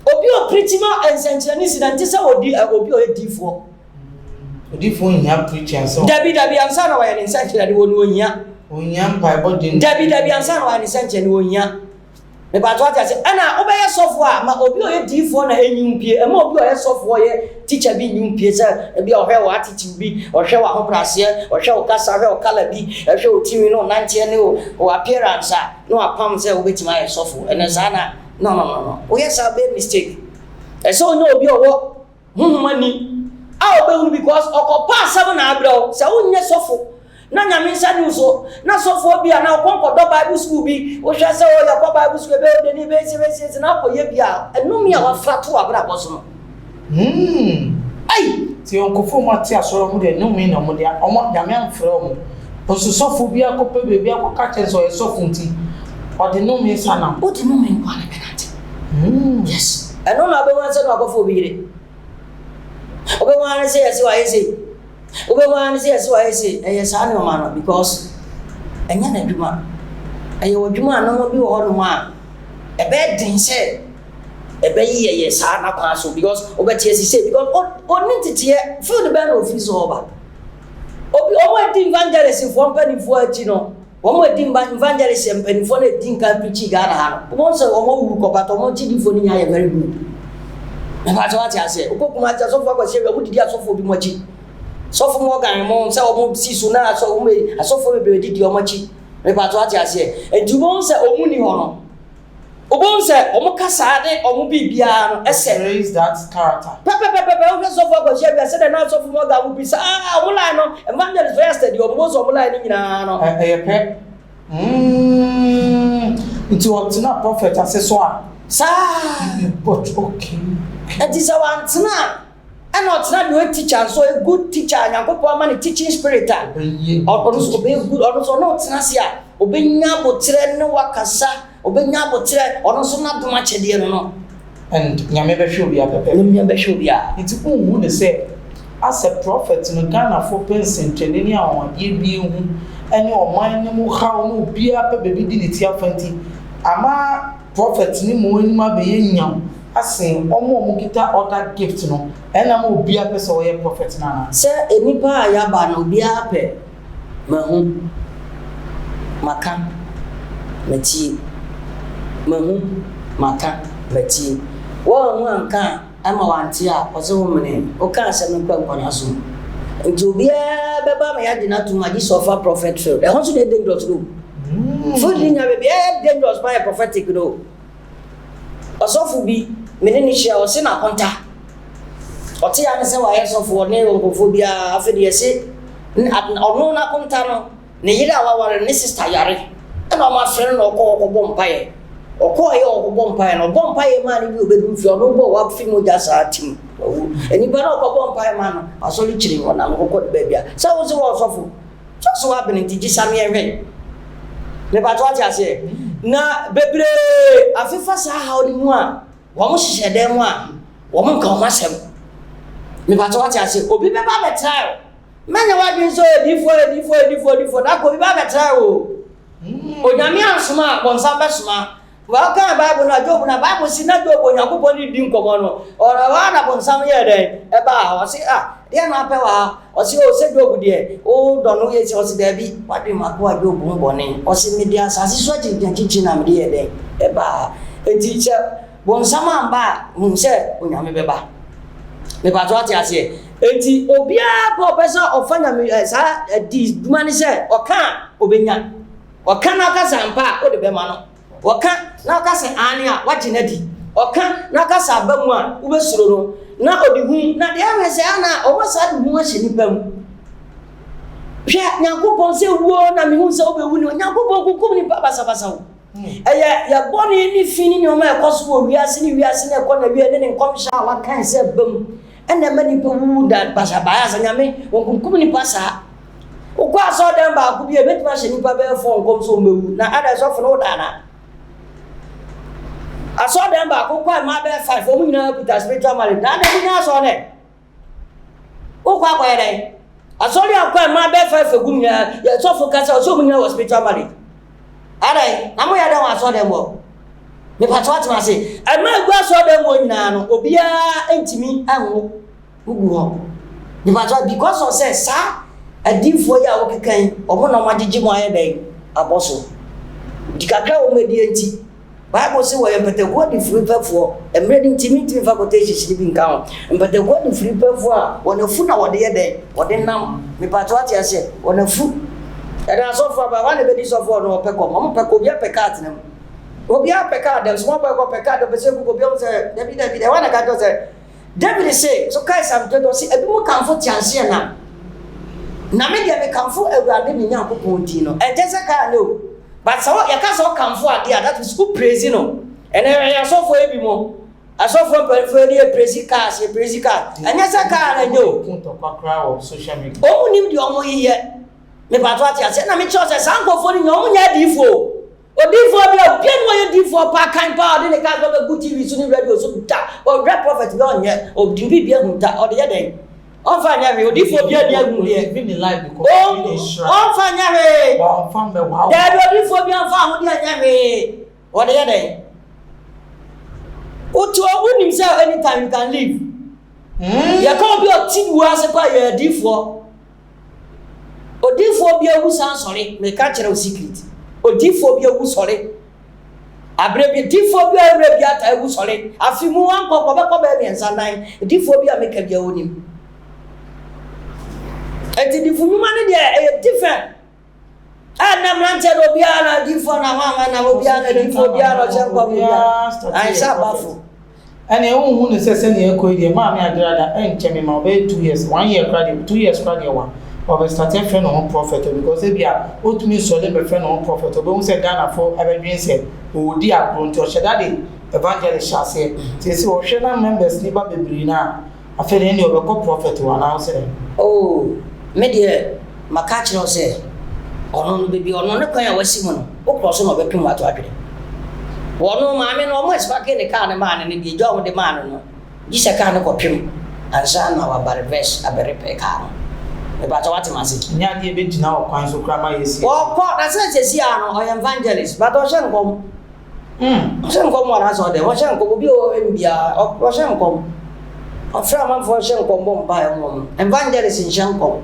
obi o preach ma nsankyerɛ ne si na ante se obi o edifo nya preacher so dabi ansa na wa yɛ nsankyerɛ de wonu onya mpa body dabi ansa na wa ne nsankyerɛ ne wonya me ba to ate se ana obɛyɛ sɔfo a ma obi o edifo na enyumpie e ma obi o yɛ sɔfo yɛ teacher bi nyumpie se e bi o hwɛ wa attitude bi o hwɛ wa hobrase o hwɛ o kasa hwɛ o kala bi e hwɛ o timi no nante ne o appearance no apam se obetima yɛ sɔfo ene sa na no o yɛ sa be mistake e so no obi o wo huhumani a obehunu because okopa asam na abrɛw se wo nyɛ sɔfo na nyame nsa ni so na sofo bia na okonko do Bible school bi wo hwɛ se wo yakɔ Bible school be o de ni be si na akɔye bia enum ya wa frato abra boso no ai ti onkofo mate asoro mu de enum na mu de omo nyame amfrɛ mu oso sofo bia akɔpɛ bebi akɔka kyɛ so sofo nti ɔde enum nsa na o de enum nkwa na penate yes enum na be wan se no akɔfo bi yire obe wan se yesi wa yesi Obewan say yes why say yes anu ma no because enya na dwuma eya odwuma no bi wo no ma e be din say e be ye sa na kwa so because obeti say because oni tete feel the ban office over obi omo di evangelist for company for achi no omo di evangelist empany for na din kan preach Ghana ha no omo say omo wu ko but omo chi di for ni ya very good na ba to ati ase okokuma ja so for ko say we didi aso for bi mo chi so for more gan mo say omo sisu na so omo aso for be didi omo chi me ba to ati ase entubo say omu ni ho no obon say omo kasa de omo bibia no ese raise that character pepe o so for ko share say na so for more gan mo bi say omo line no evangelist yesterday omo so omo line ni nyina no pe into what na prophet aseso a sa but okay it is our antena and not na teacher so a good teacher nyankopon ma ne teaching spirit or so be good or so no tena sia obenya botre ne wakasa obenya botre or so na doma chede no and nyame be hwe obi apepe nyame be hwe obi a it who dey say as a prophet no Ghana for person training a on ye bi hu ene o man ne mu hawo no obi apepe bi di ne tia fanti ama prophet ni mo ani ma be ye nyam asen omo kita other gift no ena mo obi apese o ye prophet na se enipa ya ba na obi ape mahu maka mati mahu maka mati wo hu anka ama wanti a o se wo mene o ka se me kwa na so nti obi be ba ma ya di na tuma di sofa prophet so e ho so dey dangerous no fully nya be dangerous by prophetic no osofu bi menene hia o se na konta o ti ya ne se wa yesofu ne o bia afede se ono na konta no ne yira waware ne sister yare e no ma frɛ no ko bompae o ko ye o bompae no bompae ma ne bi obedu fi ono bo wa fi mo ja sa tim eni ba no ko bompae ma no asoli chiri wona mo ko de bia sa wo se wo osofu so happening to jisami enwe me ba to ase na bebre afifa sa ha odi mu a wo mo hihye dem mu a wo mo nka wo masem me ba to ase obi be ba betra manya wa bin so edifo da ko bi ba betra o onyame ansoma bonsa besoma wa ka Bible na Job na Bible si na Job Onyankopon ni di nkomo no ora wa na bonsam ye den e ba o si dia na pe wa o si o se Job de o do no ye si o si da bi wa de ma ko Job mbone o si media asase so chichi na me de den e ba enti che bonsam amba hu se onyame be ba me ba to ase enti obia ko pesa ofanya me sa di dumani se o kan obenya o kan na ka sampa o de be ma no waka na kase ane a wagina di oka na kase abamu a ubesuro no na odihu na de ahwese ana obosa de hu ahye nipa mu hwe Nyankopon se wuo na me hu se obewu ni Nyankopon kukum ni basa wo ya boni ni fini ni o ma ekoso wo wiase na ekọ na wie ne nkomhya waka se bam ena mani pe wu da basa baya nyame wo kukum ni pasa ukwa so dem ba ku bi e betima ahye nipa be fo nkom so mewu na ada so fo no da na I saw them back, quite my bad 5 for me now with a spiritual marriage. Now they are on it. Oh, quite I saw you quite my bad 5 for good. You're so focused on so many was spiritual marriage. Alright, I'm where I saw them all. The Patwat must say, I might go saw them one now, Obia ain't me, and who go. The Patwat because of says, sir, a deep for your okay, or one of my Digimon day, apostle. The cacao medianti. Bible say we but the word free for and reading timidity faculty sleeping count but the word free for when a food our dear day or then now me patwati ase on a food and I saw for one of the of one or pecom pecobia pecat them obia pecat them small boy pecat the person who go say David the one I got say David say so kai sam to see a people come for chance na me dia me come for Agradaa me Nyankopon ti no and just ka no. But so you can't so come for idea that is good praising no. And then I saw for every more. I saw for a praise cars, a praise car. And yes, I can't know. Social media. Oh, knew the only yet. Me patwati I said, I mean, choose a sample for the young defo. Or defo be a bien way defo park kind power, then the car of a good TV soon radio so that or rap prophet gone yet or DB or the other day. On fanya we odi fo bia dia gu here in the life because on fanya we wow fam be wow there odi fo bia fa ho dia nya we what dey dey otu onim say anytime you can leave ya come be o tin wa se pa ya odi fo bia wu san sori me ka kire o secret odi fo bia wu sori abre bi di fo bia abre bia ta wu sori afimu wan ko be mi ensanan di fo bia me ka bia onim. And the woman there different. And I'm not telling Obiana different. I'm Obiana different. Obiana, I saw Bafu. And a woman who says, "Send your code, your mammy, Agradaa, and Chemima, 2 years, 1 year credit, 2 years credit, one. Or a started friend on profit because they be a old me so them a friend on profit. But we said Ghana for every said, oh dear, grown to Shadadi, evangelist shall say, says, oh, Shana members, never be brina. I feel any of a profit to announce it. Oh. Media Macachino say, or no baby or no kind of Simon, or crossing of a pin what to agree. Well, no, mammy, almost back in the kind of man and the job of the man. This a kind of pim and son of a barvest, a very pay car. About what I say, near the bit now, kinds of grammar is. Well, that's not a Siano or evangelist, but Ocean come. Ocean come one as other, Ocean come be India or Ocean come. A from for Ocean come by a woman, evangelist in Shankom.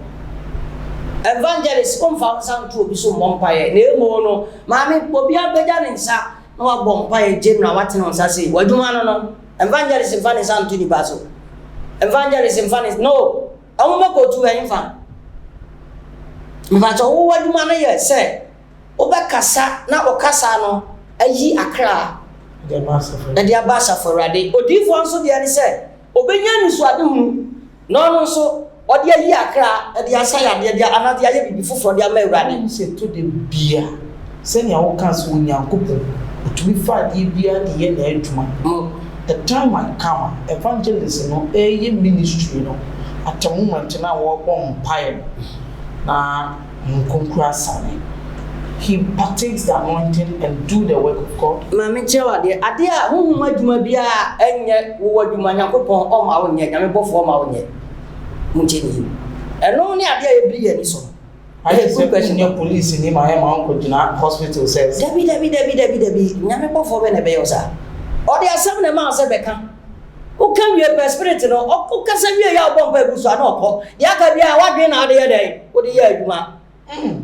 Evangelist come found some to be so bumpire, no mono, mammy, Bobia Bejan sa, no bumpire, general watching on Sassy. What do you know? Evangelist in Fanny San to the Basso. Evangelist in Fanny, no, I won't go to any fan. But what do you want say? Obakasa, now Ocasano, a ye Accra, the master for the Abasa for Radi, or deep one so the other said, Obenyan is what no, so. Or the Accra, the Asaya, the another year before for the American said to the beer. Send your counsel in your couple to be 5 years the year the time I come, evangelism, a ministry, at a moment now walk on pile. Now, he partakes the anointing and do the work of God. Mami chewa de ade a honhom adwuma bia enye wo adwuma Nyankopɔn o ma wo nye nyame bɔfo ma wo nye mujeni eno ne ade a ebri ani so I say question your police ni ma uncle Jina hospital says Dabi nyame bɔfo be na be yo sa o de asem na ma se beka o kan wie per spirit no o kasa wie ya obon pa ebuso na okɔ ya ka bia wadwe na ade ye den o de ye adwuma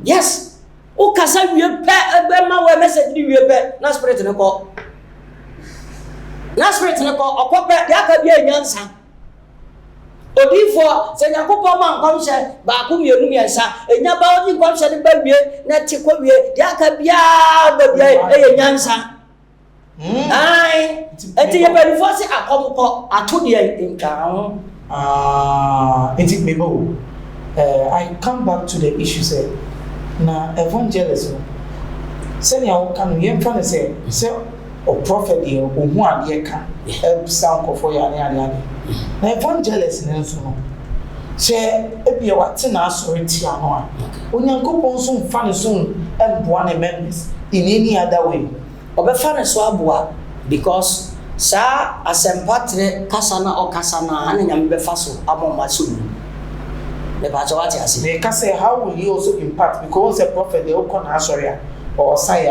yes o kasa wie pe ebe ma we message ni wie pe na spirit ne ko okɔ pe ya ka bia nyansa odifo se Nyankopɔn ma nkonhye ba ko mienu miensa enya ba odi nkonhye ne ba wie na ti ko wie ya ka bia ba bia e nyansa ai enti ye bari fo se akomko ato de nkan enti mebo I come back to the issue say na evangelism say ya wo kan ye mfa ne say o prophet ye o hu ade ka e sound ko ya ne ade na evangelist ne nso no say ebia wate na authority ano a Onyankopɔn so mfa ne so emboa ne members in any other way obefa ne so aboa because sa asempatre kasa na okasana na nyame befa so aboma so ne ba what you say they can say how will you also impact because a prophet they will come sorry or say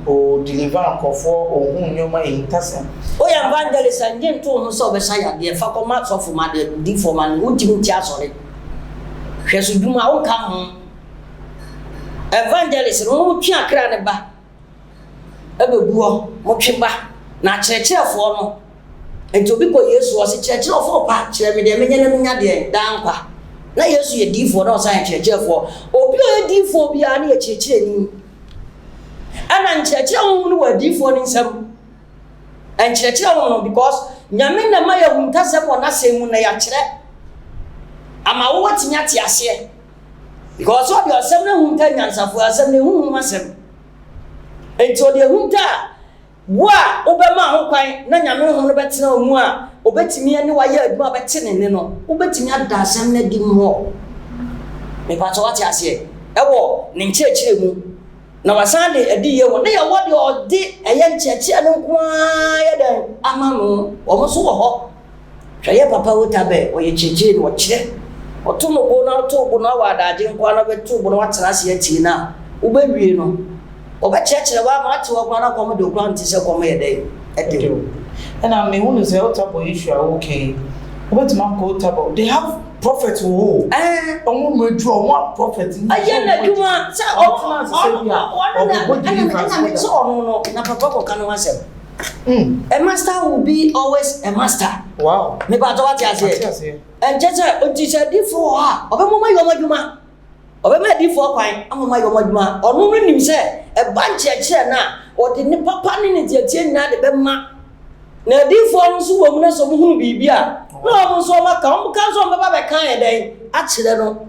or deliver for or whom you may intercede o ya evangelist and to no so be say de fa ko ma so for ma de di for man wo tim ti asore hweso duma wo ka ho evangelist no twi akra ne ba ebebuo mo twi ba na kyerɛkyerɛfoɔ no enti obi kɔ Yesu o se kyerɛkyerɛfoɔ pa kyerɛ me de menya de dankwa na Yesu ye difoɔ na ɔsan kyerɛkyerɛfoɔ obi o ye difoɔ bia na ye kyerɛkyerɛni ana nkyerɛkyerɛwo no wa difoɔ ni nsɛm nkyerɛkyerɛwo no because nyame na ma ya huntasɛm wɔ na sɛm mu na ya kyerɛ ama wo watimi ate aseɛ because obi ɔsɛm na hunta nyansafo asɛm na huhu asɛm enti odi hunta wa obema ho kwan na nyame ho no betena mu a obetimi ani wa ya adwuma betene ne no obetimi ada asɛm na di mu me pa to wate ase ewo ne nkyerɛkyerɛ mu na wasan de adi ye wo na ya wode odi eye nkyerɛkyerɛ no nko ya den ama no wo so wo hɔ hwɛ papa wo tabe o ye kyerɛkyerɛ no kyerɛ otomo bo na to bo na wa adaje nko na betu bo na watena ase ati na ubewie no obekyerɛkyerɛ wa ma ate wo kwa na komo de okwa nti sɛ komo ye den ede and I mean when say otabo issue okay obetuma ko otabo they have prophets who omo medu omo prophet aye na dwuma sɛ o no na papa ko kanu asem a master will be always a master wow me ba to what you say and just unti sɛ difo ha obemo ma yomadwuma obema difo kwan amama yomadwuma ɔno nim sɛ e ba nkyerɛkyerɛ na ɔde ne papa ne ne tietie nyina de bɛma na difo no so wɔ mu na so mu hunu bibia na ɔmo so ma ka ɔmo kan so baba be kan e den akyerɛ no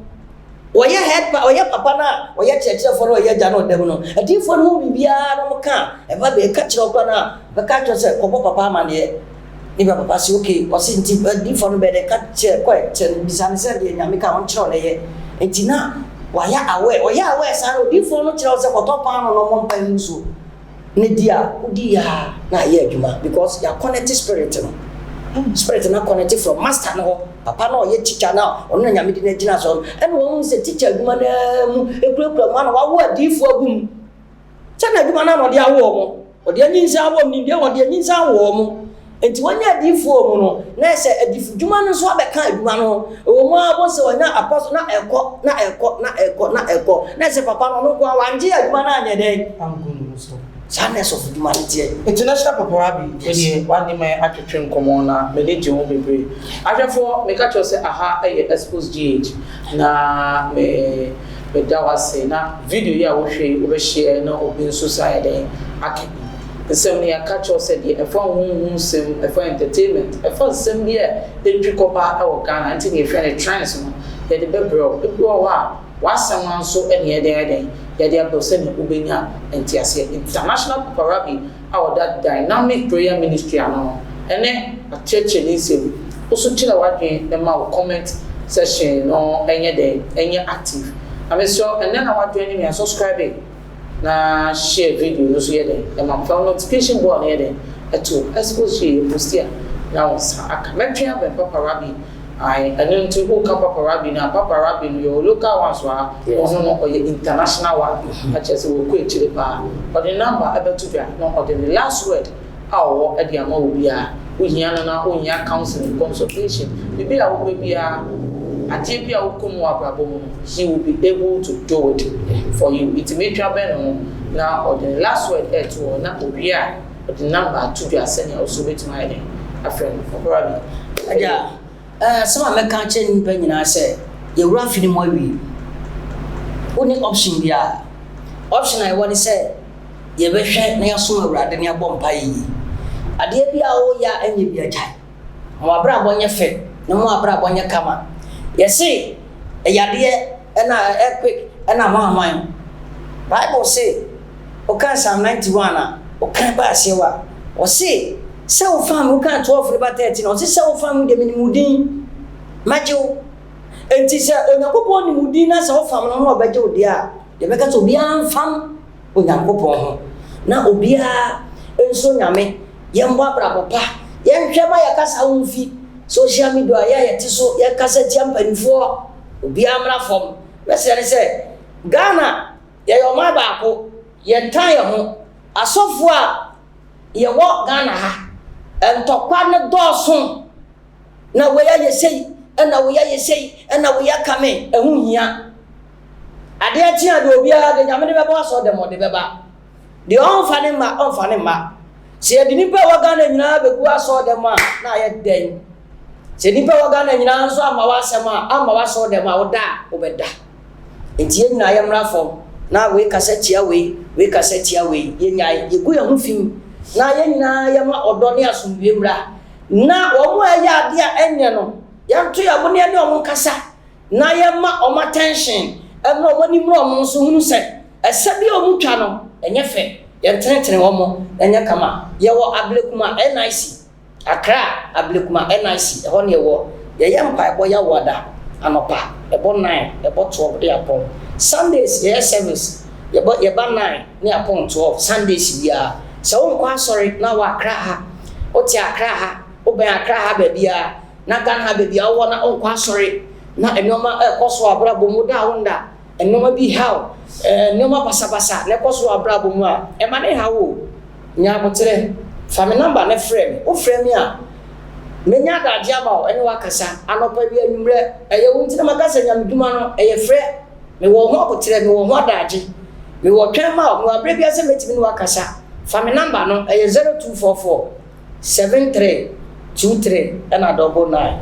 oye head pa oye papa na oye kyerɛkyerɛ fo no oye gya no dem no difo no bibia no mo ka e ba be ka kyerɛ okwa na be ka kyerɛ sɛ kɔbɔ papa amane ni ba papa si okay ɔsi nti difo no be de ka kyerɛ kɔ kyerɛ bisane sɛ de nyame ka on kyerɛ ɔlɛyɛ enti na waya awe sa no difo no kyerɛ sɛ kɔtɔ pa no mo mpa nso ne dia udi ya na ye adwuma because ya connect spirit no spirit na connect from master no papa no ye teacher na ono na nyame di na gina so and won say teacher adwuma na mu ekura ma na wa wo difo agum kyɛ na adwuma na no de awo mo ɔde anyinsa awo ni de ɔde anyinsa awo mo enti wanya difo mu no na sɛ adifu dwuma no so abɛka adwuma no o mu abo sɛ wanya apostle na ɛkɔ na sɛ papa no no kwa wanje adwuma na anya den angunu so sadness of humanity international papa Rabbi we wani me atwetwe nkomo na me de je ho bebre ahwefo me ka cho se aha aye Xposed GH na me da wase na video ya wo hwe wo be share na obi nso sa den ake nsem ne aka cho se de efo honhom sem efo entertainment efo sem bi e twi kopa e wo Ghana nti ne hwe ne trends no ye de bebro ebu o ha wasem nso e ne den yadi abose ne ubenya entiase international papa Rabbi our that dynamic prayer ministry ano ene acheche ni sem oso kira wadwen na ma comment session no enye active I'm sure and then I want to me and subscribe na share video no so yede e ma fa notification bell yede eto Xposed you post here now aka metria be Papa Rabbi I don't to Papa Rabbi na Papa Rabbi your local ones wa no international one I just will go to pa but the number about to be no or the last word how e dia ma obi a ohia na ohia counseling consultation bibi a wo bia ati bia wo komu abrabo mu he will be able to do it for you it may travel now or the last word to na obi a the number to be send also with my name a friend for Rabbi aja some American chen pe nyina say ye wura fini mo wi oni option bia option I want say ye be hwe na yaso awurade ne abom pai ade bia wo ya anye bia jai mo abrabo nye fe na mo abrabo nye kama yesi eyade na quick na hwan Bible say o kan Psalm 91 o kan ba sewa o say se o fam o kan 12 ba 13 o say o fam de minimudin majo enti se onyankopon ni mudin na se o fam no no baje odi a de beka so bia fam onyankopon ho na obia enso nyame yembo abrabo pa yenhwe ma yakasa wonfi social media ya yete so yakasa tiampanifo obia amra fom wesere se Ghana ye yo ma ba ko ye tan ye ho asofo a ye wo Ghana ha entokwa ne doso na we ya yesei na we ya yesei na we ya kame ehu hia ade ati ade obia de nyame de beba so de mo de beba de onfane ma se de nipa wa Ghana nyina begu aso de ma na ye den se nipa wa Ghana nyina so ama wa asema ama wa so de ma oda obeda enti nyina ye mra fom na we kasetia we kasetia we ye nyai ye gu ye hu fim na ye nyina ye ma odo ne asomdwe mra na wo mo ya ade a enye no ya nto ya mo ne ne o kasa na ye ma o ma tension em no mo ni mro mo so hunu se esabi o mu twa no enye fe ye tenetene wo mo enye kama ye wo ablekuma NIC Accra ablekuma NIC ho ne wo ye mpa ebo ya woda anopa ebo 9 ebo 12 de apon Sundays yeah service ye ba 9 ne apon 12 Sundays bia se won kwa sorry na wa Accra ha o ti Accra ha o ben Accra ha ba bia na Ghana ha ba bia wo na on kwa sorry na enoma koso abrabo mu da wonda enoma bi how enoma pasapasa ne koso abrabo mu a e ma ne ha wo nya botere family number ne frame o frame a menya da dia ba o ene wakasa anopa bi anwumre eye wonti na makasa nyamduma no eye frɛ me wo ho botere me wo ho adaje me wo twen ma o abre bi ase metimi no wakasa family number no eye 0244 73 23 and a double 9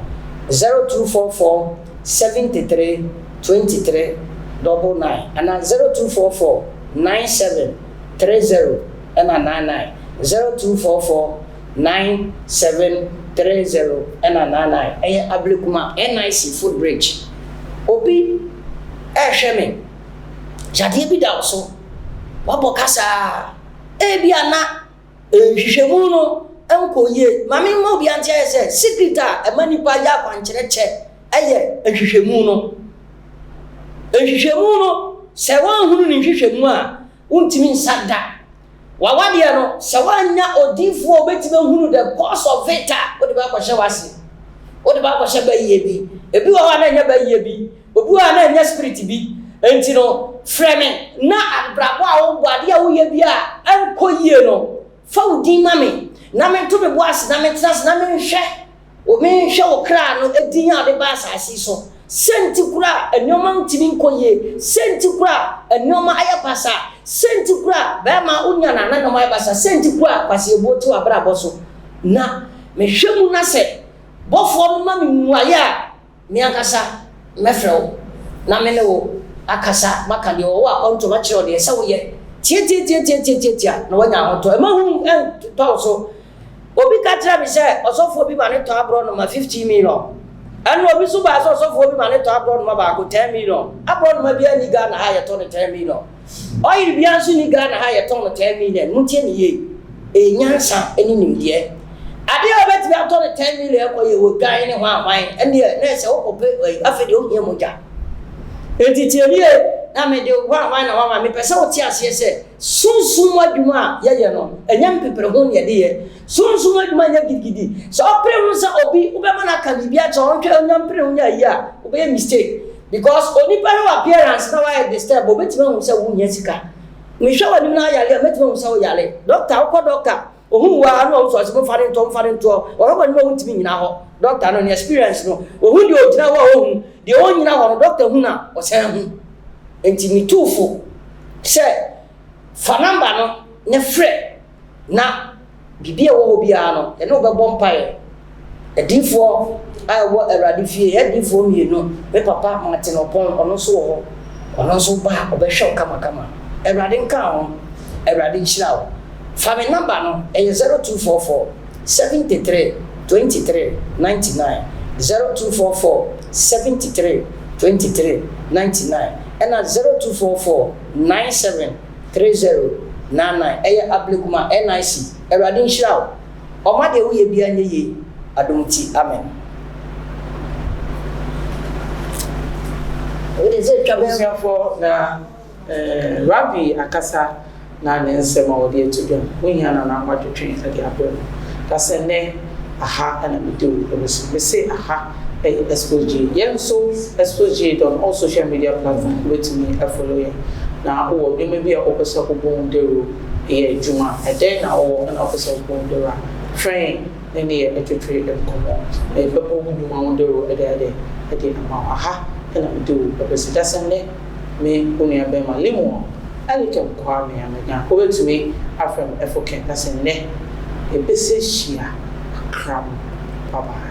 0244 73 23 double 9 and 0244 97 30 and a 99 0244 97 30 and a 99 eh ablekuma NIC footbridge obi ehweme jade bi da so wabokasa ebi ana ehwehwemu no enkoye mame mo bi ante ese secret a emanipa ya kwankyerɛkyɛ eye ehwehwemu no se wan hunu ni hwehwemu a untimi nsada wawade no se wanya odifo obetime hunu the cause of it odi ba kwahye wase odi ba kwahye ba yiye bi ebi wa na nya ba yiye bi obi wa na nya spirit bi enti no frame na abrabo a wo bade a wo ye bi a enkoye no fa udi mame na me to be boas na me trans na me hwe o me hwe o kra no edin a de ba asasi so senti kura enoma ntimi nkoye senti kura enoma ayapasa senti kura ba ma unya na na ma ayapasa senti kura kwase ebotu abrabo so na me hwemu na se bofo ma me nuaye a me akasa me frɛwo na me ne wo akasa maka de wo a onto ma kyerɛ de se wo ye tie na wanya hoto e ma hu to so obi ka tira bi se osofo bi ma ne to abro no ma 50 million and obi so ba so osofo bi ma ne to abro no ma ba ko 10 million abro no ma bi ani Ghana ha ye to no 10 million oyi bi anso ni Ghana ha ye to no 10 million mutie ni ye e nyansa eni nimde ade obeti bi ato no 10 million ko ye wo gan ni ho aman ene na se wo ko pe afede o hie moja enti tie ni na me de wan na wan me pese wo ti ase se sunsun adwuma ye no enyam pepere ho ne de ye sunsun adwuma nya gidgidi so opre hu se obi wo be mana ka bibia cho ontwe enyam pere hu nya yi a wo be mistake because onipa no appearance na why disturb obetima hu se wo nya sika me hwa wani na yale obetima hu se wo yale doctor wo doctor ohun wa no so se mo fare nto o ro ni mo ntimi nyina ho doctor no ni experience no ohun di o gina wa ohun di o nyina ho no doctor hu na o se hu enti mi tufo se fa number no ne frɛ na bibia wo bia no e no be bompae edifo ai wo Awurade fie edifo mienu me papa Martin Opon ono so ho ono so ba obehwe kama Awurade nka ho Awurade nhyira wo fa me number no e 0244 73 23 99 0244 73 23 99 and 0244 97 30 99 eye ablikuma NIC Awurade nhyira wo oma de wo ye bia nye ye adomti amen. It is a trouble for na Rabbi akasa na ne nsema odi etudum wonya na na kwadwetwe ade abro kase ne aha ana bidu me say aha Xposed so Xposed on all social media platforms with me follow you na o be maybe a opesa ko bon dero e juma e den na o na opesa ko bon dero train any etwetwe dem komo e be ko juma on dero e de na aha ana bidu opesa dasane me unia be ma limo ali ke kwa me amega o betumi afem efoken dasane e be se shia kram bye.